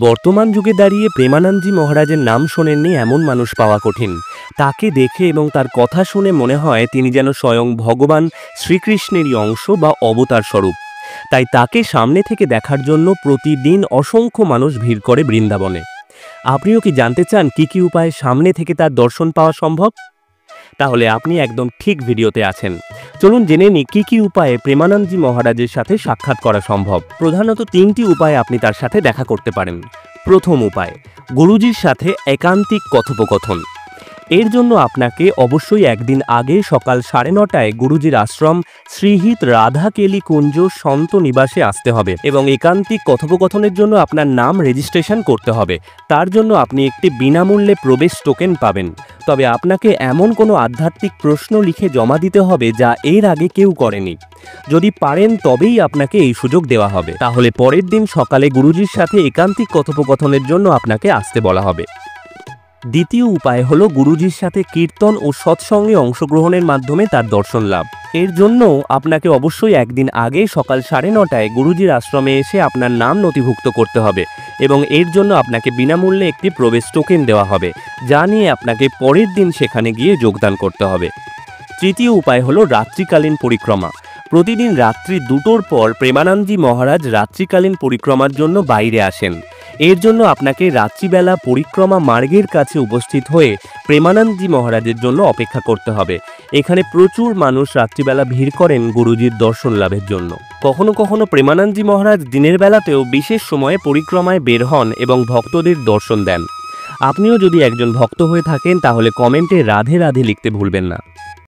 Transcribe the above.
বর্তমান যুগে দাঁড়িয়ে প্রেমানন্দজি মহারাজের নাম শোনেননি এমন মানুষ পাওয়া কঠিন। তাকে দেখে এবং তার কথা শুনে মনে হয় তিনি যেন স্বয়ং ভগবান শ্রীকৃষ্ণেরই অংশ বা অবতার স্বরূপ। তাই তাকে সামনে থেকে দেখার জন্য প্রতিদিন অসংখ্য মানুষ ভিড় করে বৃন্দাবনে। আপনিও কি জানতে চান কি কি উপায়ে সামনে থেকে তার দর্শন পাওয়া সম্ভব? তাহলে আপনি একদম ঠিক ভিডিওতে আছেন। চলুন জেনে নিই কি কি উপায়ে প্রেমানন্দজি মহারাজের সাথে সাক্ষাৎ করা সম্ভব। প্রধানত তিনটি উপায়ে আপনি তার সাথে দেখা করতে পারেন। প্রথম উপায়, গুরুজির সাথে একান্তিক কথোপকথন। এর জন্য আপনাকে অবশ্যই একদিন আগে সকাল 9:30টায় গুরুজির আশ্রম শ্রীহিত রাধাকেলি কুঞ্জ সন্ত নিবাসে আসতে হবে এবং একান্তিক কথোপকথনের জন্য আপনার নাম রেজিস্ট্রেশন করতে হবে। তার জন্য আপনি একটি বিনামূল্যে প্রবেশ টোকেন পাবেন। তবে আপনাকে এমন কোনো আধ্যাত্মিক প্রশ্ন লিখে জমা দিতে হবে যা এর আগে কেউ করেনি। যদি পারেন তবেই আপনাকে এই সুযোগ দেওয়া হবে। তাহলে পরের দিন সকালে গুরুজির সাথে একান্তিক কথোপকথনের জন্য আপনাকে আসতে বলা হবে। দ্বিতীয় উপায় হলো গুরুজির সাথে কীর্তন ও সৎসঙ্গে অংশগ্রহণের মাধ্যমে তার দর্শন লাভ। এর জন্য আপনাকে অবশ্যই একদিন আগে সকাল 9:30টায় গুরুজির আশ্রমে এসে আপনার নাম নথিভুক্ত করতে হবে এবং এর জন্য আপনাকে বিনামূল্যে একটি প্রবেশ টোকেন দেওয়া হবে, যা নিয়ে আপনাকে পরের দিন সেখানে গিয়ে যোগদান করতে হবে। তৃতীয় উপায় হলো রাত্রিকালীন পরিক্রমা। প্রতিদিন রাত্রি 2টোর পর প্রেমানন্দজি মহারাজ রাত্রিকালীন পরিক্রমার জন্য বাইরে আসেন। এর জন্য আপনাকে রাত্রিবেলা পরিক্রমা মার্গের কাছে উপস্থিত হয়ে প্রেমানন্দজি মহারাজের জন্য অপেক্ষা করতে হবে। এখানে প্রচুর মানুষ রাত্রিবেলা ভিড় করেন গুরুজির দর্শন লাভের জন্য। কখনো কখনো প্রেমানন্দজি মহারাজ দিনের বেলাতেও বিশেষ সময়ে পরিক্রমায় বের হন এবং ভক্তদের দর্শন দেন। আপনিও যদি একজন ভক্ত হয়ে থাকেন তাহলে কমেন্টে রাধে রাধে লিখতে ভুলবেন না।